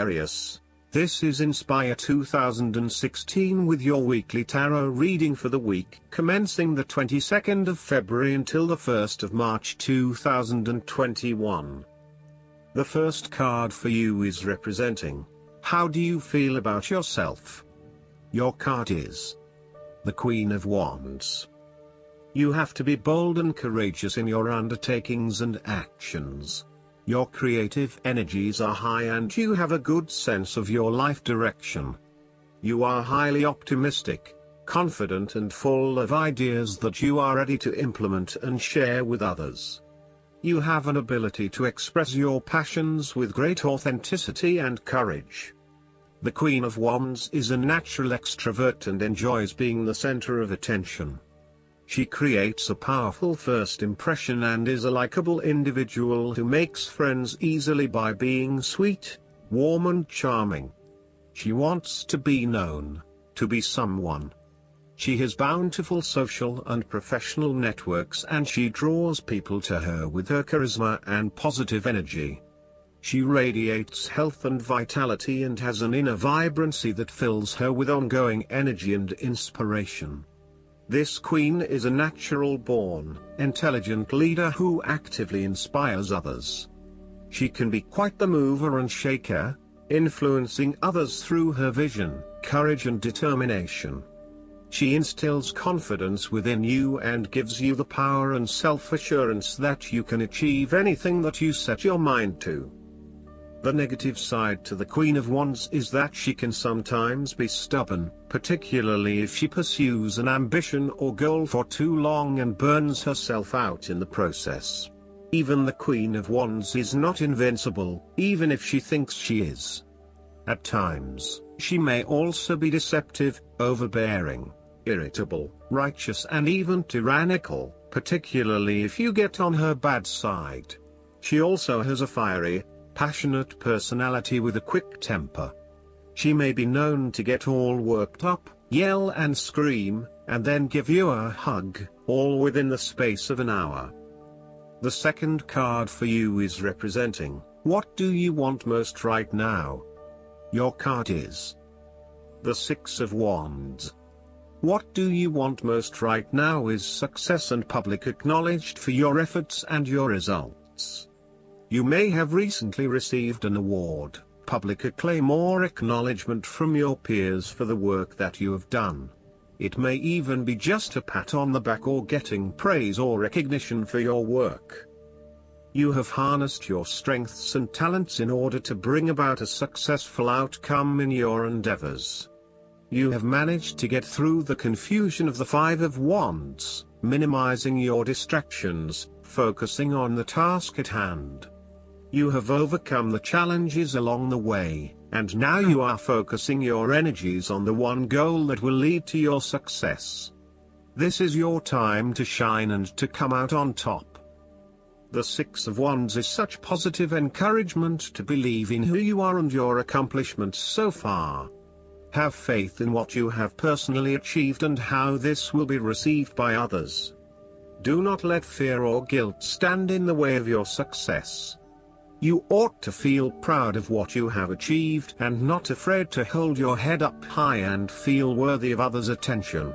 Aquarius. This is Inspire 2016 with your weekly tarot reading for the week commencing the 22nd of February until the 1st of March 2021. The first card for you is representing, how do you feel about yourself? Your card is the Queen of Wands. You have to be bold and courageous in your undertakings and actions. Your creative energies are high and you have a good sense of your life direction. You are highly optimistic, confident and full of ideas that you are ready to implement and share with others. You have an ability to express your passions with great authenticity and courage. The Queen of Wands is a natural extrovert and enjoys being the center of attention. She creates a powerful first impression and is a likable individual who makes friends easily by being sweet, warm and charming. She wants to be known, to be someone. She has bountiful social and professional networks and she draws people to her with her charisma and positive energy. She radiates health and vitality and has an inner vibrancy that fills her with ongoing energy and inspiration. This queen is a natural-born, intelligent leader who actively inspires others. She can be quite the mover and shaker, influencing others through her vision, courage and determination. She instills confidence within you and gives you the power and self-assurance that you can achieve anything that you set your mind to. The negative side to the Queen of Wands is that she can sometimes be stubborn, particularly if she pursues an ambition or goal for too long and burns herself out in the process. Even the Queen of Wands is not invincible, even if she thinks she is. At times, she may also be deceptive, overbearing, irritable, righteous and even tyrannical, particularly if you get on her bad side. She also has a fiery, passionate personality with a quick temper. She may be known to get all worked up, yell and scream, and then give you a hug, all within the space of an hour. The second card for you is representing, what do you want most right now? Your card is the Six of Wands. What do you want most right now is success and public acknowledged for your efforts and your results. You may have recently received an award, public acclaim or acknowledgement from your peers for the work that you have done. It may even be just a pat on the back or getting praise or recognition for your work. You have harnessed your strengths and talents in order to bring about a successful outcome in your endeavors. You have managed to get through the confusion of the Five of Wands, minimizing your distractions, focusing on the task at hand. You have overcome the challenges along the way, and now you are focusing your energies on the one goal that will lead to your success. This is your time to shine and to come out on top. The Six of Wands is such positive encouragement to believe in who you are and your accomplishments so far. Have faith in what you have personally achieved and how this will be received by others. Do not let fear or guilt stand in the way of your success. You ought to feel proud of what you have achieved and not afraid to hold your head up high and feel worthy of others' attention.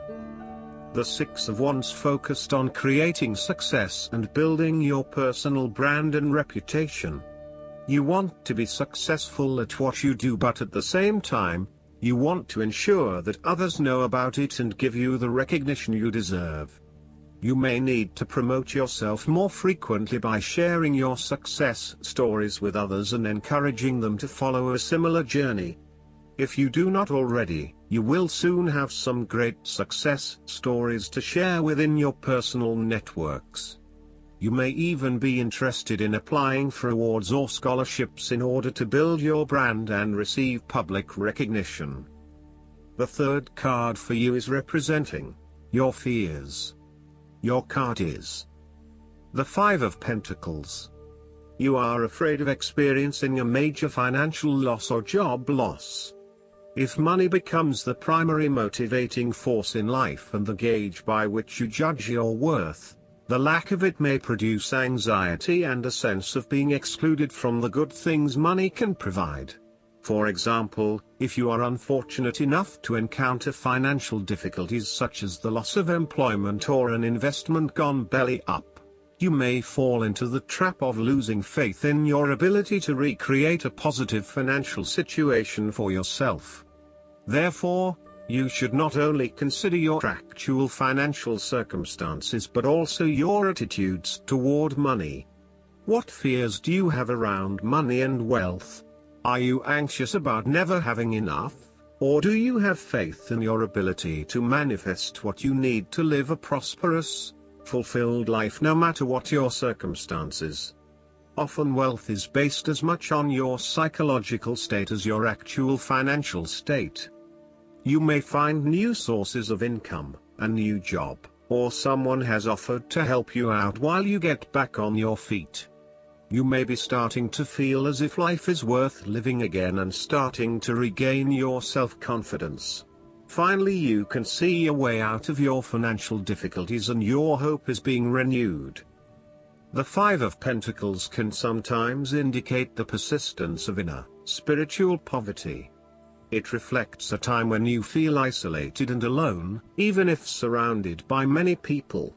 The Six of Wands focused on creating success and building your personal brand and reputation. You want to be successful at what you do, but at the same time, you want to ensure that others know about it and give you the recognition you deserve. You may need to promote yourself more frequently by sharing your success stories with others and encouraging them to follow a similar journey. If you do not already, you will soon have some great success stories to share within your personal networks. You may even be interested in applying for awards or scholarships in order to build your brand and receive public recognition. The third card for you is representing your fears. Your card is the Five of Pentacles. You are afraid of experiencing a major financial loss or job loss. If money becomes the primary motivating force in life and the gauge by which you judge your worth, the lack of it may produce anxiety and a sense of being excluded from the good things money can provide. For example, if you are unfortunate enough to encounter financial difficulties such as the loss of employment or an investment gone belly up, you may fall into the trap of losing faith in your ability to recreate a positive financial situation for yourself. Therefore, you should not only consider your actual financial circumstances but also your attitudes toward money. What fears do you have around money and wealth? Are you anxious about never having enough, or do you have faith in your ability to manifest what you need to live a prosperous, fulfilled life no matter what your circumstances? Often wealth is based as much on your psychological state as your actual financial state. You may find new sources of income, a new job, or someone has offered to help you out while you get back on your feet. You may be starting to feel as if life is worth living again and starting to regain your self-confidence. Finally, you can see a way out of your financial difficulties and your hope is being renewed. The Five of Pentacles can sometimes indicate the persistence of inner, spiritual poverty. It reflects a time when you feel isolated and alone, even if surrounded by many people.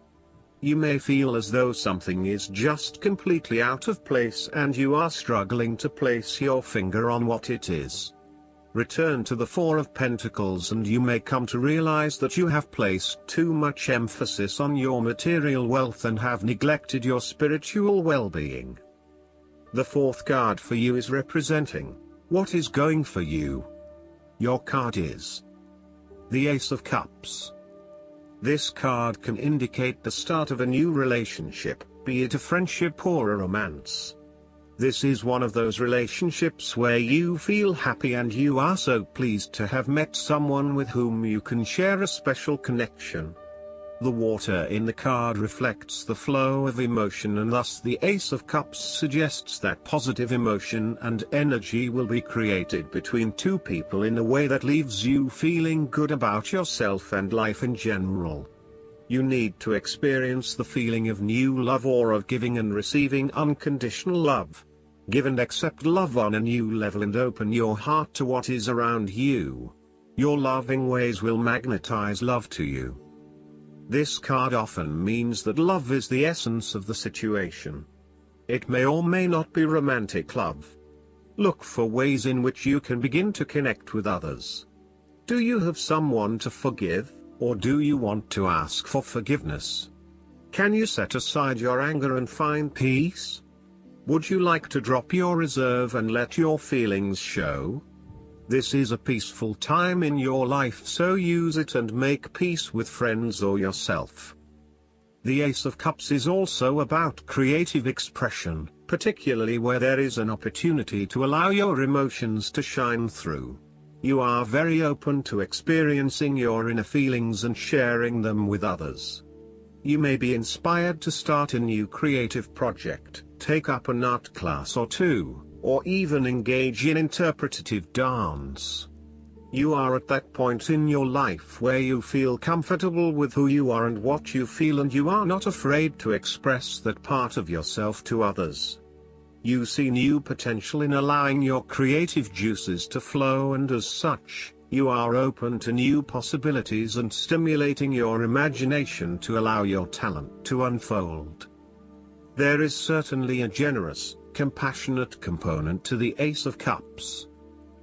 You may feel as though something is just completely out of place and you are struggling to place your finger on what it is. Return to the Four of Pentacles and you may come to realize that you have placed too much emphasis on your material wealth and have neglected your spiritual well-being. The fourth card for you is representing what is going for you. Your card is the Ace of Cups. This card can indicate the start of a new relationship, be it a friendship or a romance. This is one of those relationships where you feel happy and you are so pleased to have met someone with whom you can share a special connection. The water in the card reflects the flow of emotion and thus the Ace of Cups suggests that positive emotion and energy will be created between two people in a way that leaves you feeling good about yourself and life in general. You need to experience the feeling of new love or of giving and receiving unconditional love. Give and accept love on a new level and open your heart to what is around you. Your loving ways will magnetize love to you. This card often means that love is the essence of the situation. It may or may not be romantic love. Look for ways in which you can begin to connect with others. Do you have someone to forgive, or do you want to ask for forgiveness? Can you set aside your anger and find peace? Would you like to drop your reserve and let your feelings show? This is a peaceful time in your life, so use it and make peace with friends or yourself. The Ace of Cups is also about creative expression, particularly where there is an opportunity to allow your emotions to shine through. You are very open to experiencing your inner feelings and sharing them with others. You may be inspired to start a new creative project, take up an art class or two, or even engage in interpretative dance. You are at that point in your life where you feel comfortable with who you are and what you feel, and you are not afraid to express that part of yourself to others. You see new potential in allowing your creative juices to flow, and as such, you are open to new possibilities and stimulating your imagination to allow your talent to unfold. There is certainly a generous, compassionate component to the Ace of Cups.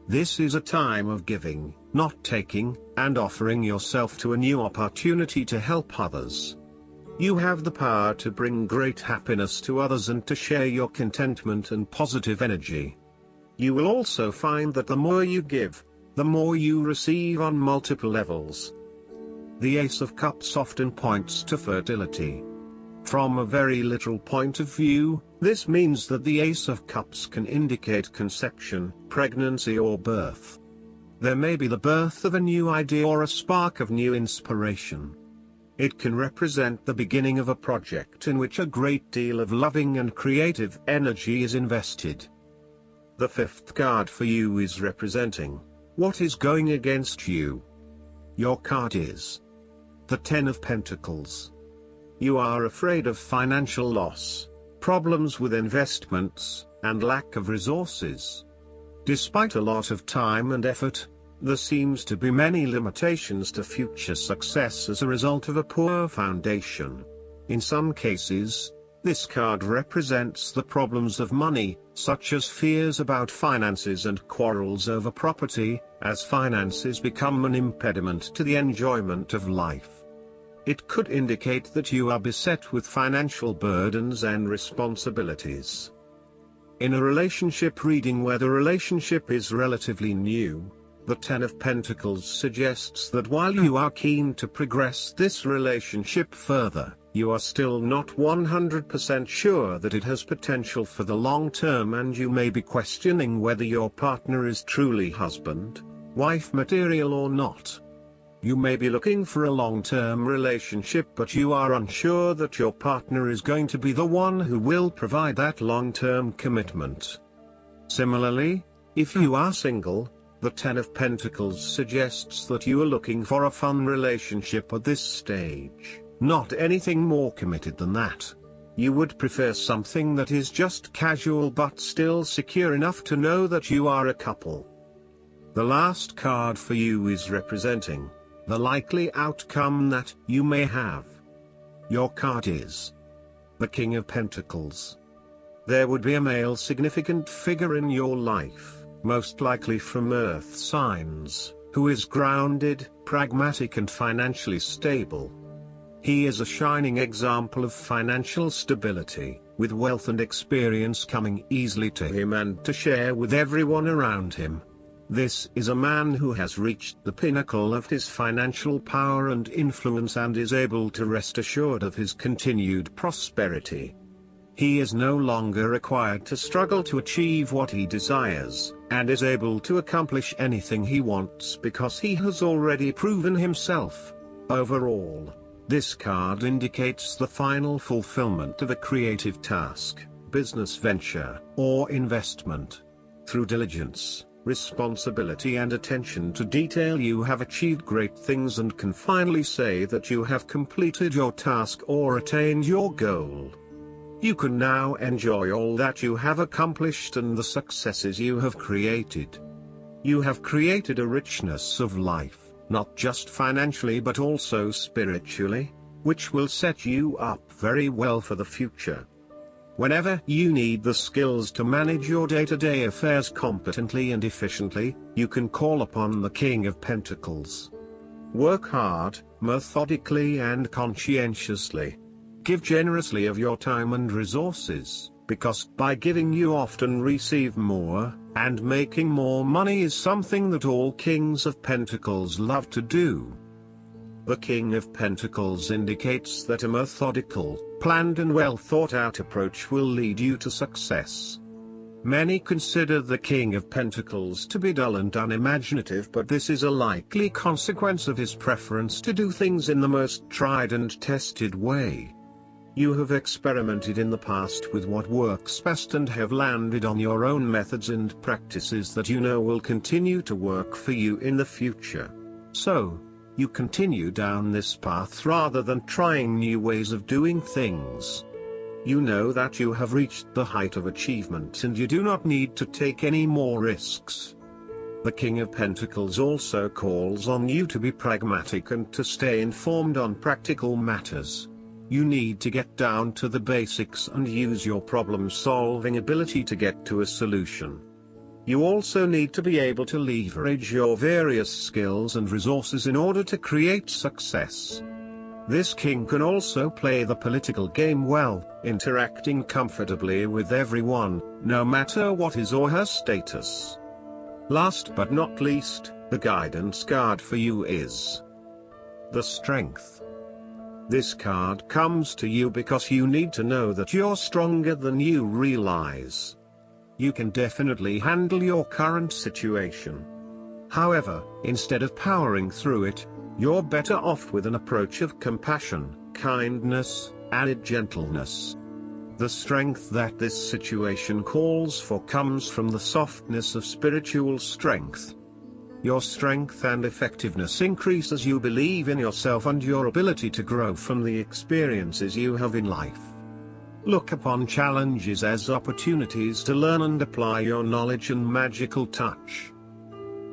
This is a time of giving, not taking, and offering yourself to a new opportunity to help others. You have the power to bring great happiness to others and to share your contentment and positive energy. You will also find that the more you give, the more you receive on multiple levels. The Ace of Cups often points to fertility. From a very literal point of view, this means that the Ace of Cups can indicate conception, pregnancy or birth. There may be the birth of a new idea or a spark of new inspiration. It can represent the beginning of a project in which a great deal of loving and creative energy is invested. The fifth card for you is representing what is going against you. Your card is the Ten of Pentacles. You are afraid of financial loss, problems with investments, and lack of resources. Despite a lot of time and effort, there seems to be many limitations to future success as a result of a poor foundation. In some cases, this card represents the problems of money, such as fears about finances and quarrels over property, as finances become an impediment to the enjoyment of life. It could indicate that you are beset with financial burdens and responsibilities. In a relationship reading where the relationship is relatively new, the Ten of Pentacles suggests that while you are keen to progress this relationship further, you are still not 100% sure that it has potential for the long term, and you may be questioning whether your partner is truly husband, wife material or not. You may be looking for a long-term relationship, but you are unsure that your partner is going to be the one who will provide that long-term commitment. Similarly, if you are single, the Ten of Pentacles suggests that you are looking for a fun relationship at this stage, not anything more committed than that. You would prefer something that is just casual but still secure enough to know that you are a couple. The last card for you is representing the likely outcome that you may have. Your card is the King of Pentacles. There would be a male significant figure in your life, most likely from Earth signs, who is grounded, pragmatic and financially stable. He is a shining example of financial stability, with wealth and experience coming easily to him and to share with everyone around him. This is a man who has reached the pinnacle of his financial power and influence and is able to rest assured of his continued prosperity. He is no longer required to struggle to achieve what he desires, and is able to accomplish anything he wants because he has already proven himself. Overall, this card indicates the final fulfillment of a creative task, business venture, or investment. Through diligence, responsibility and attention to detail, you have achieved great things and can finally say that you have completed your task or attained your goal. You can now enjoy all that you have accomplished and the successes you have created. You have created a richness of life, not just financially but also spiritually, which will set you up very well for the future. Whenever you need the skills to manage your day-to-day affairs competently and efficiently, you can call upon the King of Pentacles. Work hard, methodically and conscientiously. Give generously of your time and resources, because by giving you often receive more, and making more money is something that all Kings of Pentacles love to do. The King of Pentacles indicates that a methodical, planned and well thought out approach will lead you to success. Many consider the King of Pentacles to be dull and unimaginative, but this is a likely consequence of his preference to do things in the most tried and tested way. You have experimented in the past with what works best and have landed on your own methods and practices that you know will continue to work for you in the future. So, you continue down this path rather than trying new ways of doing things. You know that you have reached the height of achievement and you do not need to take any more risks. The King of Pentacles also calls on you to be pragmatic and to stay informed on practical matters. You need to get down to the basics and use your problem-solving ability to get to a solution. You also need to be able to leverage your various skills and resources in order to create success. This king can also play the political game well, interacting comfortably with everyone, no matter what his or her status. Last but not least, the guidance card for you is the Strength. This card comes to you because you need to know that you're stronger than you realize. You can definitely handle your current situation. However, instead of powering through it, you're better off with an approach of compassion, kindness, and gentleness. The strength that this situation calls for comes from the softness of spiritual strength. Your strength and effectiveness increase as you believe in yourself and your ability to grow from the experiences you have in life. Look upon challenges as opportunities to learn and apply your knowledge and magical touch.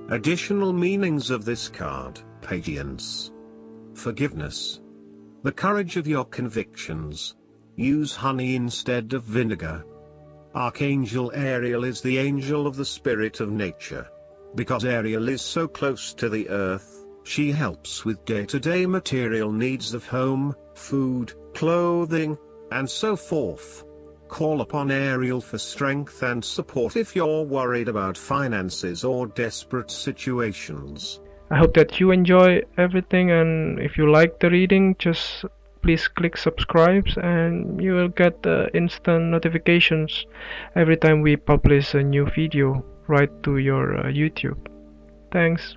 Additional meanings of this card: patience, forgiveness, the courage of your convictions. Use honey instead of vinegar. Archangel Ariel is the angel of the spirit of nature. Because Ariel is so close to the earth, she helps with day-to-day material needs of home, food, clothing, and so forth. Call upon Ariel for strength and support if you're worried about finances or desperate situations. I hope that you enjoy everything, and if you like the reading, just please click subscribe and you will get the instant notifications every time we publish a new video right to your YouTube. Thanks.